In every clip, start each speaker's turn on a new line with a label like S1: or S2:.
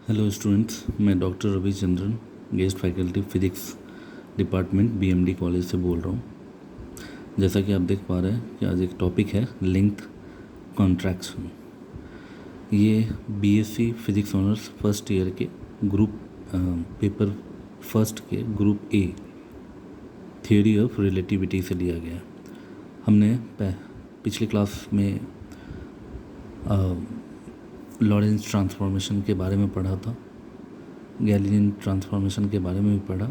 S1: Hello students, मैं doctor Ravichandran, guest faculty physics department BMD college से बोल रहा हूँ। जैसा कि आप देख पा रहे हैं कि आज एक टॉपिक है लेंथ कॉन्ट्रैक्शन। ये BSc physics honours first year के ग्रुप पेपर फर्स्ट के group A theory of relativity से लिया गया। हमने पिछली क्लास में लॉरेंस ट्रांसफॉर्मेशन के बारे में पढ़ा था, गैलीलियन ट्रांसफॉर्मेशन के बारे में भी पढ़ा।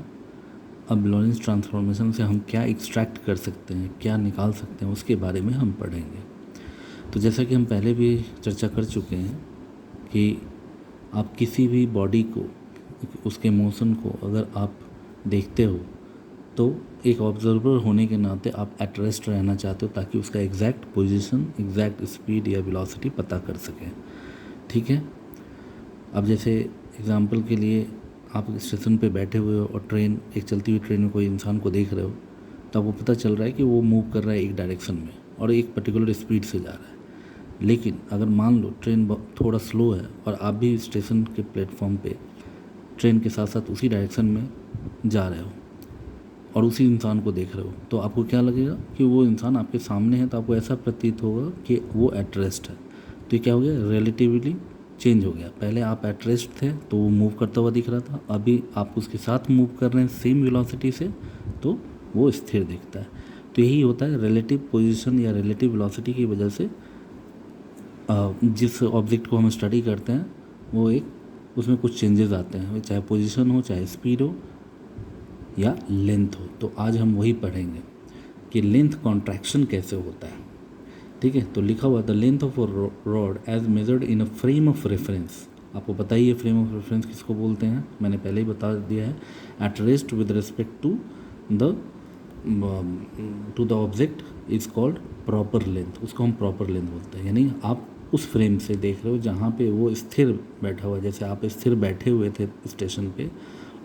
S1: अब लॉरेंस ट्रांसफॉर्मेशन से हम क्या एक्सट्रैक्ट कर सकते हैं, क्या निकाल सकते हैं, उसके बारे में हम पढ़ेंगे। तो जैसा कि हम पहले भी चर्चा कर चुके हैं कि आप किसी भी बॉडी को, उसके मोशन को अगर आप देखते हो तो एक ऑब्जर्वर होने के नाते आप एट रेस्ट रहना चाहते हो ताकि उसका एग्जैक्ट पोजीशन, एग्जैक्ट स्पीड या वेलोसिटी पता कर सकें। ठीक है। अब जैसे एग्जांपल के लिए आप स्टेशन पे बैठे हुए हो और ट्रेन, एक चलती हुई ट्रेन में कोई इंसान को देख रहे हो, तो आपको पता चल रहा है कि वो मूव कर रहा है एक डायरेक्शन में और एक पर्टिकुलर स्पीड से जा रहा है। लेकिन अगर मान लो ट्रेन थोड़ा स्लो है और आप भी स्टेशन के प्लेटफॉर्म पे ट्रेन के साथ साथ उसी डायरेक्शन में जा रहे हो और उसी इंसान को देख रहे हो, तो आपको क्या लगेगा कि वो इंसान आपके सामने है, तो आपको ऐसा प्रतीत होगा कि वो एट रेस्ट है। तो ये क्या हो गया, रिलेटिवली चेंज हो गया। पहले आप एट रेस्ट थे तो वो मूव करता हुआ दिख रहा था, अभी आप उसके साथ मूव कर रहे हैं सेम वेलोसिटी से, तो वो स्थिर दिखता है। तो यही होता है रिलेटिव पोजीशन या रिलेटिव वेलोसिटी की वजह से जिस ऑब्जेक्ट को हम स्टडी करते हैं वो एक उसमें कुछ चेंजेस आते हैं, चाहे पोजीशन हो, चाहे स्पीड हो या लेंथ हो। तो आज हम वही पढ़ेंगे कि लेंथ कॉन्ट्रैक्शन कैसे होता है। ठीक है। तो लिखा हुआ the length of a rod as measured in a frame of reference. आपको पता ही है फ्रेम ऑफ रेफरेंस किसको बोलते हैं, मैंने पहले ही बता दिया है। At rest with respect to the object is called proper length. उसको हम प्रॉपर लेंथ बोलते हैं। यानी आप उस फ्रेम से देख रहे हो जहाँ पे वो स्थिर बैठा हुआ है। जैसे आप स्थिर बैठे हुए थे स्टेशन पे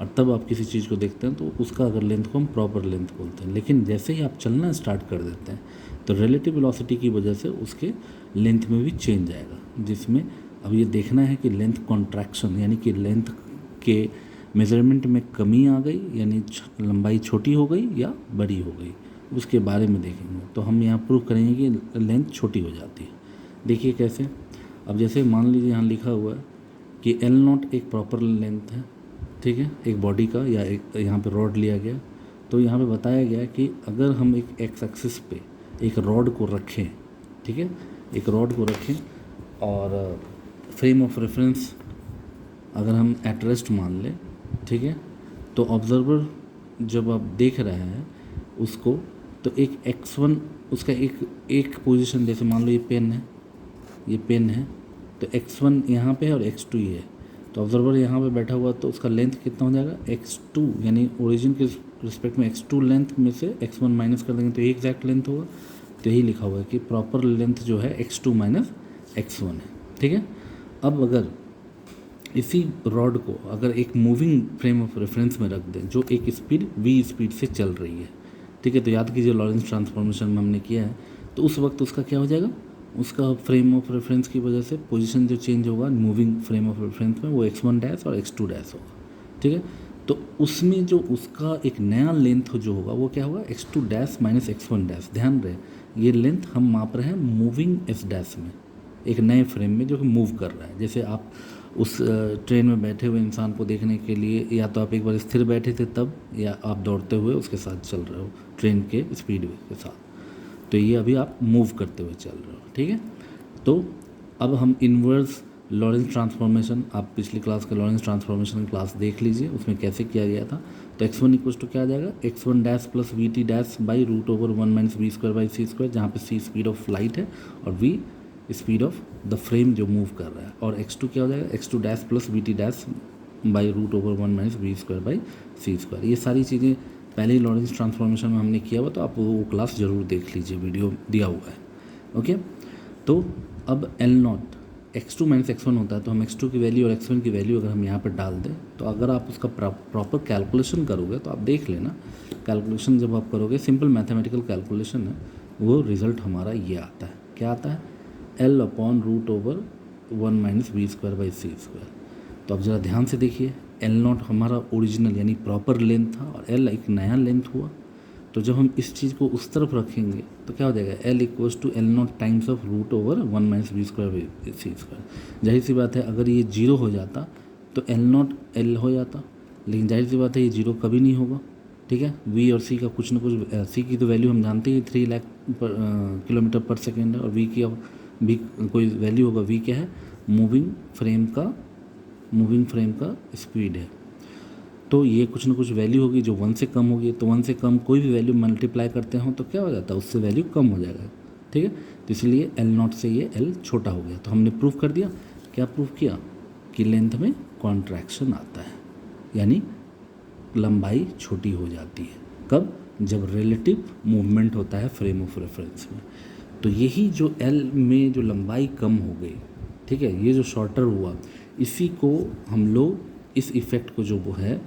S1: और तब आप किसी चीज़ को देखते हैं तो उसका अगर लेंथ को हम प्रॉपर लेंथ बोलते हैं। लेकिन जैसे ही आप चलना स्टार्ट कर देते हैं तो रिलेटिव वेलोसिटी की वजह से उसके लेंथ में भी चेंज आएगा, जिसमें अब ये देखना है कि लेंथ कॉन्ट्रैक्शन यानी कि लेंथ के मेजरमेंट में कमी आ गई, यानी लंबाई छोटी हो गई या बड़ी हो गई, उसके बारे में देखेंगे। तो हम यहाँ प्रूव करेंगे कि लेंथ छोटी हो जाती है। देखिए कैसे। अब जैसे मान लीजिए यहाँ लिखा हुआ है कि L0 एक प्रॉपर लेंथ है। ठीक है, एक बॉडी का, या एक यहाँ पे रॉड लिया गया। तो यहाँ पे बताया गया कि अगर हम एक एक्स एक्सिस पे एक रॉड को रखें, ठीक है, एक रॉड को रखें और फ्रेम ऑफ रेफरेंस अगर हम एट रेस्ट मान लें, ठीक है, तो ऑब्जर्वर जब आप देख रहे हैं उसको, तो एक x1 उसका एक पोजीशन, जैसे मान लो ये पेन है, ये पेन है, तो x1 यहाँ पे है और x2 ये है। तो ऑब्जर्वर यहाँ पे बैठा हुआ, तो उसका लेंथ कितना हो जाएगा, x2, यानी ओरिजिन के रिस्पेक्ट में x2 लेंथ में से x1 माइनस कर देंगे तो ये एग्जैक्ट लेंथ होगा। तो यही लिखा हुआ है कि प्रॉपर लेंथ जो है x2 माइनस x1 है। ठीक है। अब अगर इसी रॉड को अगर एक मूविंग फ्रेम ऑफ रेफरेंस में रख दें जो एक स्पीड v स्पीड से चल रही है, ठीक है, तो याद कीजिए लॉरेंस ट्रांसफॉर्मेशन में हमने किया है, तो उस वक्त उसका क्या हो जाएगा, उसका फ्रेम ऑफ रेफरेंस की वजह से पोजीशन जो चेंज होगा मूविंग फ्रेम ऑफ रेफरेंस में, वो x1 डैश और x2 डैश होगा। ठीक है। तो उसमें जो उसका एक नया लेंथ जो होगा वो क्या होगा, x2 dash minus x1 dash. ध्यान रहे ये लेंथ हम माप रहे हैं मूविंग s डैश में, एक नए फ्रेम में जो कि मूव कर रहा है। जैसे आप उस ट्रेन में बैठे हुए इंसान को देखने के लिए या तो आप एक बार स्थिर बैठे थे तब, या आप दौड़ते हुए उसके साथ चल रहे हो ट्रेन के स्पीड के साथ, तो ये अभी आप मूव करते हुए चल रहे हो। ठीक है। तो अब हम इन्वर्स लॉरेंस ट्रांसफॉर्मेशन, आप पिछली क्लास का लॉरेंस ट्रांसफॉर्मेशन क्लास देख लीजिए, उसमें कैसे किया गया था। तो x1 इक्वल्स टू क्या आ जाएगा, x1 dash plus v t dash by root over 1 minus v square by C square, जहाँ पे c स्पीड ऑफ लाइट है और v speed of the frame जो मूव कर रहा है, और x2 क्या हो जाएगा, x2 dash plus v t dash by root over 1 minus v square by C square. ये सारी चीज़ें पहले ही लॉरेंस ट्रांसफॉर्मेशन में हमने किया हुआ, तो आप वो क्लास ज़रूर देख लीजिए, वीडियो दिया हुआ है। ओके। तो अब L0 x2 माइनस x1 होता है, तो हम x2 की वैल्यू और x1 की वैल्यू अगर हम यहाँ पर डाल दें, तो अगर आप उसका प्रॉपर कैलकुलेशन करोगे तो आप देख लेना, कैलकुलेशन जब आप करोगे, सिंपल मैथमेटिकल कैलकुलेशन है, वो रिज़ल्ट हमारा ये आता है। क्या आता है, L upon root over 1 minus v square by C square. तो अब ज़रा ध्यान से देखिए, एल नॉट हमारा ओरिजिनल यानी प्रॉपर लेंथ था और एल एक नया लेंथ हुआ। तो जब हम इस चीज़ को उस तरफ रखेंगे तो क्या हो जाएगा, L equals to L not times of root over 1 minus v square c square. जाहिर सी बात है अगर ये जीरो हो जाता तो एल नॉट एल हो जाता, लेकिन जाहिर सी बात है ये जीरो कभी नहीं होगा। ठीक है, वी और सी का कुछ ना कुछ, सी की तो वैल्यू हम जानते हैं 3 लाख किलोमीटर पर सेकेंड है, और वी की भी कोई वैल्यू होगा, वी क्या है, मूविंग फ्रेम का स्पीड है। तो ये कुछ ना कुछ वैल्यू होगी जो 1 से कम होगी, तो 1 से कम कोई भी वैल्यू मल्टीप्लाई करते हो तो क्या हो जाता है, उससे वैल्यू कम हो जाएगा। ठीक है, तो इसलिए एल नॉट से ये एल छोटा हो गया। तो हमने प्रूफ कर दिया, क्या प्रूफ किया, कि लेंथ में कॉन्ट्रैक्शन आता है, यानी लंबाई छोटी हो जाती है। कब, जब रिलेटिव मूवमेंट होता है फ्रेम ऑफ रेफरेंस में। तो यही जो एल में जो लंबाई कम हो गई, ठीक है, ये जो शॉर्टर हुआ, इसी को हम लोग इस इफेक्ट को जो वो है,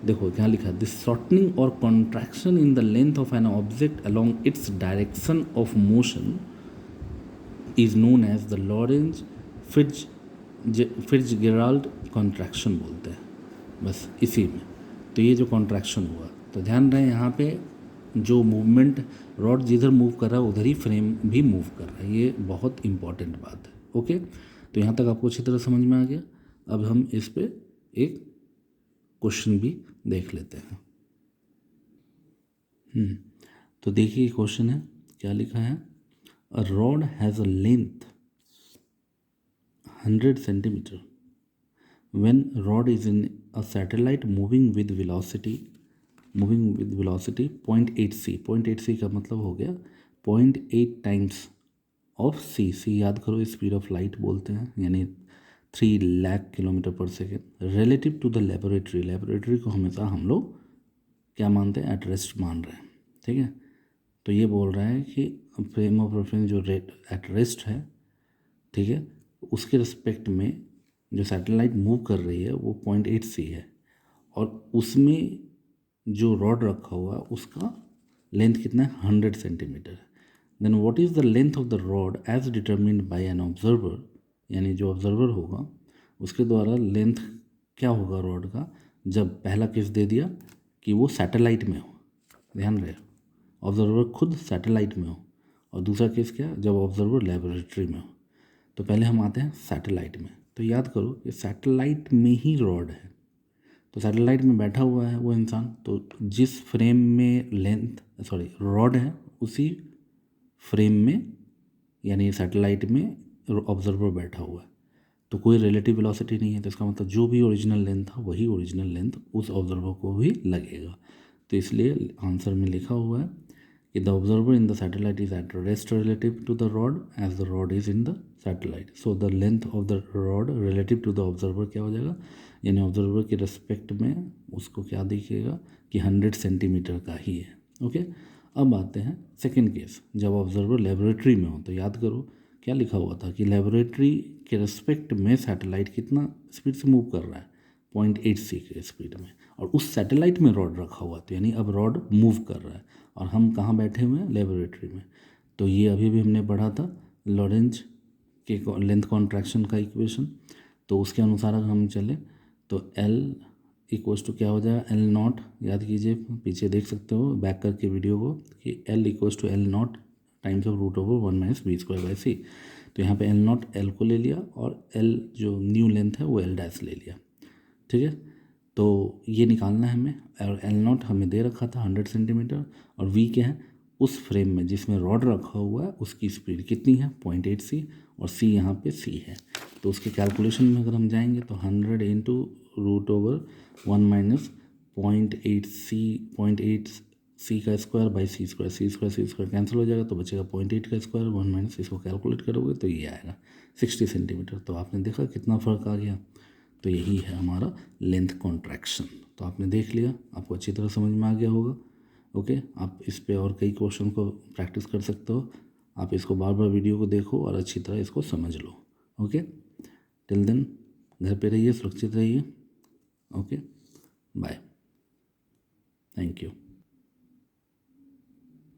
S1: देखो क्या लिखा है, दिस शॉर्टनिंग और contraction in the length of an object along its direction of motion is known as the Lorentz Fitzgerald contraction बोलते हैं, बस इसी में। तो ये जो कॉन्ट्रैक्शन हुआ, तो ध्यान रहे यहाँ पे जो मूवमेंट, रॉड जिधर मूव कर रहा है उधर ही फ्रेम भी मूव कर रहा है, ये बहुत इंपॉर्टेंट बात है। ओके, तो यहाँ तक आपको अच्छी तरह समझ में आ गया। अब हम इस पे एक क्वेश्चन भी देख लेते हैं। तो देखिए क्वेश्चन है, क्या लिखा है, a rod has a length 100 centimetre when rod is in a satellite moving with velocity 0.8 c। 0.8 c का मतलब हो गया 0.8 टाइम्स ऑफ सी। सी याद करो, स्पीड ऑफ लाइट बोलते हैं, यानी 3 लाख किलोमीटर पर second. Relative to the laboratory, laboratory को हमेशा हम लोग क्या मानते हैं, एट रेस्ट मान रहे हैं। ठीक है, तो ये बोल रहा है कि फ्रेम ऑफ रेफरेंस जो एट रेस्ट है, ठीक है, उसके रिस्पेक्ट में जो सैटेलाइट मूव कर रही है वो 0.8 सी है, और उसमें जो रॉड रखा हुआ है उसका लेंथ कितना है, 100 centimetre. Then what is the length of the rod as determined by an observer, यानी जो ऑब्जर्वर होगा उसके द्वारा लेंथ क्या होगा रॉड का, जब पहला केस दे दिया कि वो सैटेलाइट में हो, ध्यान रहे, ऑब्जर्वर खुद सैटेलाइट में हो, और दूसरा केस क्या, जब ऑब्जर्वर लेबोरेटरी में हो। तो पहले हम आते हैं सैटेलाइट में। तो याद करो कि सैटेलाइट में ही रॉड है, तो सैटेलाइट में बैठा हुआ है वो इंसान, तो जिस फ्रेम में रॉड है उसी फ्रेम में यानी सैटेलाइट में ऑब्जर्वर बैठा हुआ है, तो कोई रिलेटिव वेलोसिटी नहीं है। तो इसका मतलब जो भी ओरिजिनल लेंथ था वही ओरिजिनल लेंथ उस ऑब्जर्वर को भी लगेगा। तो इसलिए आंसर में लिखा हुआ है कि the observer in the satellite is at rest relative to the rod as the rod is in the satellite. So the length of the rod relative to the observer क्या हो जाएगा, यानी ऑब्जर्वर के रिस्पेक्ट में उसको क्या दिखेगा कि 100 सेंटीमीटर का ही है। ओके, अब आते हैं सेकेंड केस, जब ऑब्जर्वर लेबोरेटरी में हो। तो याद करो क्या लिखा हुआ था कि लेबोरेटरी के रिस्पेक्ट में सैटेलाइट कितना स्पीड से मूव कर रहा है, 0.8 सी के स्पीड में, और उस सैटेलाइट में रॉड रखा हुआ, तो यानी अब रॉड मूव कर रहा है और हम कहाँ बैठे हुए हैं, लेबोरेटरी में। तो ये अभी भी हमने पढ़ा था लॉरेंज के लेंथ कॉन्ट्रैक्शन का इक्वेशन, तो उसके अनुसार अगर हम चले तो एल इक्वल्स टू क्या हो जाएगा, एल नॉट, याद कीजिए पीछे देख सकते हो बैक करके वीडियो को, कि L equals to L not times of root over 1 minus v square by c. तो यहाँ पे एल नॉट एल को ले लिया और एल जो न्यू लेंथ है वो एल डैश ले लिया। ठीक है, तो ये निकालना है हमें, और एल नॉट हमें दे रखा था 100 सेंटीमीटर, और वी क्या है, उस फ्रेम में जिसमें रॉड रखा हुआ है उसकी स्पीड कितनी है, 0.8 सी, और सी यहाँ पे सी है। तो उसके कैलकुलेशन में अगर हम जाएंगे तो 100 into root over 1 minus 0.8 C का square by C square cancel हो जाएगा, तो बचेगा 0.8 का स्क्वायर 1 माइनस, इसको कैलकुलेट करोगे तो ये आएगा 60 सेंटीमीटर। तो आपने देखा कितना फ़र्क आ गया। तो यही है हमारा लेंथ कॉन्ट्रैक्शन। तो आपने देख लिया, आपको अच्छी तरह समझ में आ गया होगा। ओके, आप इस पे और कई क्वेश्चन को प्रैक्टिस कर सकते हो। आप इसको बार बार वीडियो को देखो और अच्छी तरह इसको समझ लो। ओके, टिल देन घर पे रहिए, सुरक्षित रहिए। Okay, bye, thank you.